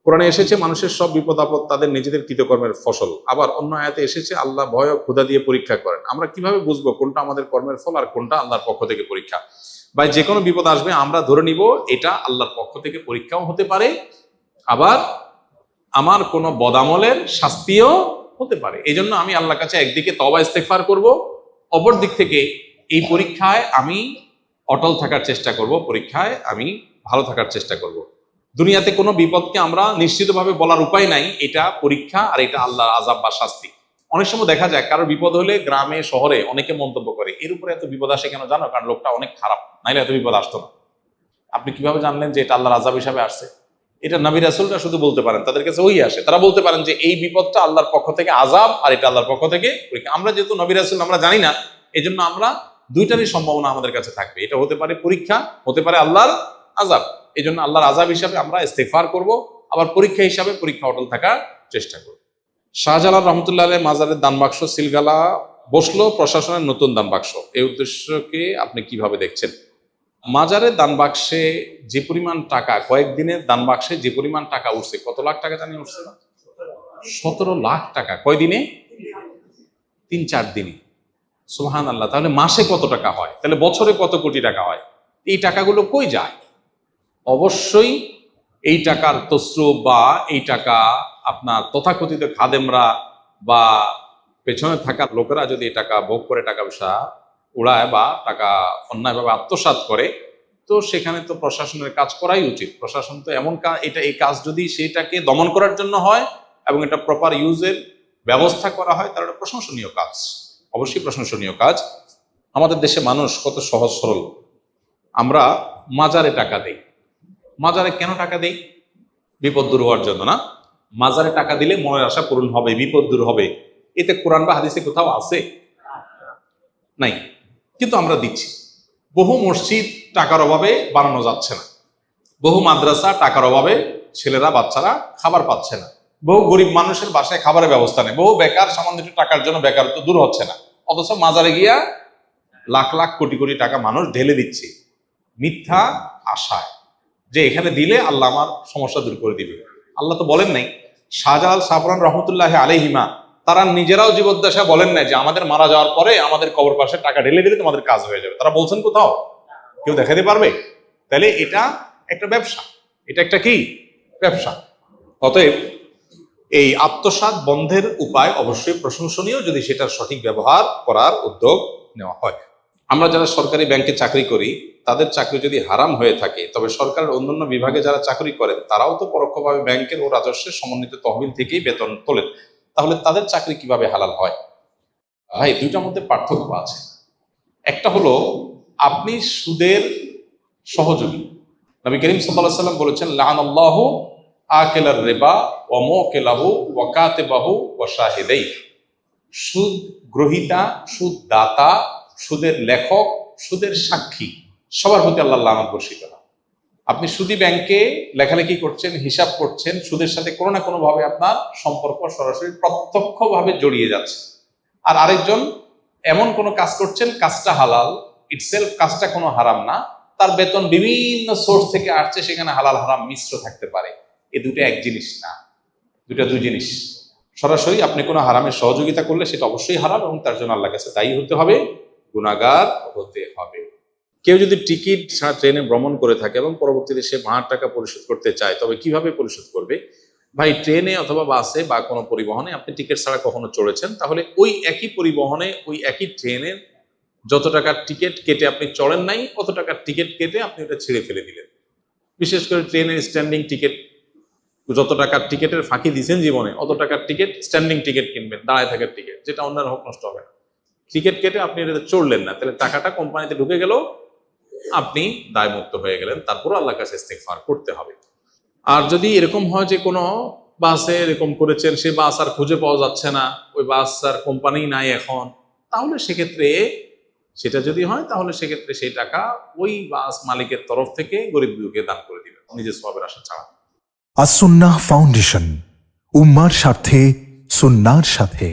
কোরআনে এসেছে মানুষের সব বিপদ আপদ তাদের নিজেদের কৃতকর্মের ফসল। আবার অন্য আয়াতে এসেছে আল্লাহ ভয় ও ক্ষুধা দিয়ে পরীক্ষা করেন। আমরা কিভাবে বুঝবো কোনটা আমাদের কর্মের ফল আর কোনটা আল্লাহর পক্ষ থেকে পরীক্ষা? বা যে কোনো বিপদ আসবে আমরা ধরে নিব এটা আল্লাহর পক্ষ থেকে পরীক্ষাও হতে পারে, আবার আমার কোনো বদামলের শাস্তিও হতে পারে। এই জন্য আমি আল্লাহর কাছে একদিকে তওবা ইস্তেগফার করব, অপর দিক থেকে এই পরীক্ষায় আমি অটল থাকার চেষ্টা করব, পরীক্ষায় আমি ভালো থাকার চেষ্টা করব। দুনিয়াতে কোনো বিপদকে আমরা নিশ্চিতভাবে বলার উপায় নাই এটা পরীক্ষা আর এটা আল্লাহর আযাব বা শাস্তি। অনেক সময় দেখা যায় কারোর বিপদ হলে গ্রামে শহরে অনেকে মন্তব্য করে এর উপরে এত বিপদ আসে কেন জানো? কারণ লোকটা অনেক খারাপ, নাইলে এত বিপদ আসতো না। আপনি কিভাবে জানলেন যে এটা আল্লাহর আযাব হিসাবে আসছে? এটা নবী রাসূলরা শুধু বলতে পারেন, তাদের কাছে ওই আসে, তারা বলতে পারেন যে এই বিপদটা আল্লাহর পক্ষ থেকে আযাব আর এটা আল্লাহর পক্ষ থেকে পরীক্ষা। আমরা যেহেতু নবী রাসূল আমরা জানি না, এই জন্য আমরা দুইটারই সম্ভাবনা আমাদের কাছে থাকবে। এটা হতে পারে পরীক্ষা, হতে পারে আল্লাহর আযাব। এই জন্য আল্লাহর আযাব হিসাবে আমরা ইস্তেগফার করব, আবার পরীক্ষা হিসাবে পরীক্ষা অটল থাকার চেষ্টা করব। শাহজালাল রহমতুল্লাহ আলাইহি মাজারের দান বাক্স সিলগালা বসলো প্রশাসনের নতুন দান বাক্স, এই উদ্দেশ্যকে আপনি কিভাবে দেখছেন? মাজারের দান বাক্সে যে পরিমাণ টাকা, কয়েকদিনের দান বাক্সে যে পরিমাণ টাকা উঠছে, কত লাখ টাকা জানি উঠছে? 17 লাখ টাকা। কয়দিনে? 3-4 দিনে। সুবহানাল্লাহ। তাহলে মাসে কত টাকা হয়? তাহলে বছরে কত কোটি টাকা হয়? এই টাকাগুলো কই যায়? অবশ্যই এই টাকার তসরুপ বা এই টাকা আপনার তথাকথিত খাদেমরা বা পেছনে থাকা লোকেরা যদি এই টাকা ভোগ করে টাকা পয়সা উড়ায় বা টাকা অন্যায়ভাবে আত্মসাৎ করে, তো সেখানে তো প্রশাসনের কাজ করাই উচিত। প্রশাসন তো এমন এই কাজ যদি সেটাকে দমন করার জন্য হয় এবং এটা প্রপার ইউজের ব্যবস্থা করা হয়, তাহলে এটা প্রশংসনীয় কাজ, অবশ্যই প্রশংসনীয় কাজ। আমাদের দেশে মানুষ কত সহজ সরল। আমরা মাজারে টাকা দেই। মাজারে কেন টাকা দেই? বিপদ দূর হওয়ার জন্য না? মাজারে টাকা দিলে মনের আশা পূরণ হবে, বিপদ দূর হবে। এতে কোরআন বা হাদিসে কোথাও আছে? নাই, কিন্তু আমরা দিচ্ছি। বহু মসজিদ টাকার অভাবে বানানো যাচ্ছে না, বহু মাদ্রাসা টাকার অভাবে ছেলেরা বাচ্চারা খাবার পাচ্ছে না, বহু গরিব মানুষের বাসায় খাবারের ব্যবস্থা নেই, বহু বেকার সামান্য একটু টাকার জন্য বেকারত্ব দূর হচ্ছে না। অথচ মাজারে গিয়া লাখ লাখ কোটি কোটি টাকা মানুষ ঢেলে দিচ্ছে মিথ্যা আশায় যে এখানে দিলে আল্লাহ আমার সমস্যা দূর করে দিবে। আল্লাহ তো বলেন নাই। শাহজালাল সাবরান রহমতুল্লাহ আলাইহিমা তারা নিজেরাও জীবদ্দশা বলেন নাই যে আমাদের মারা যাওয়ার পরে আমাদের কবর পাশে টাকা ঢেলে দিলে তোমাদের কাজ হয়ে যাবে। তারা বলছেন কোথাও? কেউ দেখাতে পারবে? তাহলে এটা একটা ব্যবসা, এটা একটা কি ব্যবসা। অতএব এই আত্মসাৎ বন্ধের উপায় অবশ্যই প্রশংসনীয় যদি সেটার সঠিক ব্যবহার করার উদ্যোগ নেওয়া হয়। আমরা যারা সরকারি ব্যাংকে চাকরি করি, তাদের চাকরি যদি হারাম হয়ে থাকে, তবে সরকারের অন্যান্য বিভাগে যারা চাকরি করেন তারাও তো পরোক্ষভাবে ব্যাংকের ও রাজস্বের সমন্বিত তহবিল থেকেই বেতন তোলেন, তাহলে তাদের চাকরি কিভাবে হালাল হয়? ভাই, দুইটার মধ্যে পার্থক্য আছে। একটা হলো আপনি সুদের সহযোগী। নবী করিম সাল্লাল্লাহু আলাইহি ওয়াসাল্লাম বলেছেন, লাআনাল্লাহু আকিলার রিবা ওয়া মুকিলাহু ওয়া কাতিবাহু ওয়া শাহিদাইহি। সুদ গ্রহীতা, সুদ দাতা, সুদের লেখক, সুদের সাক্ষী, সবার প্রতি আল্লাহ লানত বর্ষিত না। আপনি সুদী ব্যাংকে লেখালেখি করছেন, হিসাব করছেন, সুদের সাথে কোনো না কোনো ভাবে আপনার সম্পর্ক সরাসরি প্রত্যক্ষভাবে জড়িয়ে যাচ্ছে। আর আরেকজন এমন কোনো কাজ করছেন, কাজটা হালাল ইটসেলফ, কাজটা কোনো হারাম না, তার বেতন বিভিন্ন সোর্স থেকে আসছে, সেখানে হালাল হারাম মিশ্র থাকতে পারে। এই দুটো এক জিনিস না, দুটা দুই জিনিস। সরাসরি আপনি কোনো হারামের সহযোগিতা করলে সেটা অবশ্যই হারাম এবং তার জন্য আল্লাহর কাছে দায়ী হতে হবে, গুনাহগার হতে হবে। কেউ যদি টিকিট ছাড়া ট্রেনে ভ্রমণ করে থাকে এবং পরবর্তীতে সে ভাড়ার টাকা পরিশোধ করতে চায়, তবে কিভাবে পরিশোধ করবে? ভাই, ট্রেনে অথবা বাসে বা কোনো পরিবহনে আপনি টিকিট ছাড়া কখনো চড়েছেন, তাহলে ওই একই পরিবহনে ওই একই ট্রেনের যত টাকার টিকিট কেটে আপনি চড়েন নাই, অত টাকার টিকিট কেটে আপনি ওটা ছিঁড়ে ফেলে দিলেন। বিশেষ করে ট্রেনের স্ট্যান্ডিং টিকিট, যত টাকার টিকিটের ফাঁকি দিয়েছেন জীবনে, অত টাকার টিকিট স্ট্যান্ডিং টিকিট কিনবেন, দাঁড়ায় থাকার টিকিট, যেটা অন্যের হক নষ্ট হবে না। টিকিট কেটে আপনি এটা চড়লেন না, তাহলে টাকাটা কোম্পানিতে ঢুকে গেল, আপনি দায়মুক্ত হয়ে গেলেন। তারপর আল্লাহর কাছে ইস্তেগফার করতে হবে। আর যদি এরকম হয় যে কোনো বাসে এরকম করেছেন, সে বাস আর খুঁজে পাওয়া যাচ্ছে না, ওই বাস আর কোম্পানি নাই এখন, তাহলে সেক্ষেত্রে সেটা যদি হয়, তাহলে সেক্ষেত্রে সেই টাকা ওই বাস মালিকের তরফ থেকে গরিব দুঃখীকে দান করে দিবেন, নিজের সওয়াবের আশা ছাড়া। আস-সুন্নাহ ফাউন্ডেশন, উম্মার স্বার্থে সুন্নাহর সাথে।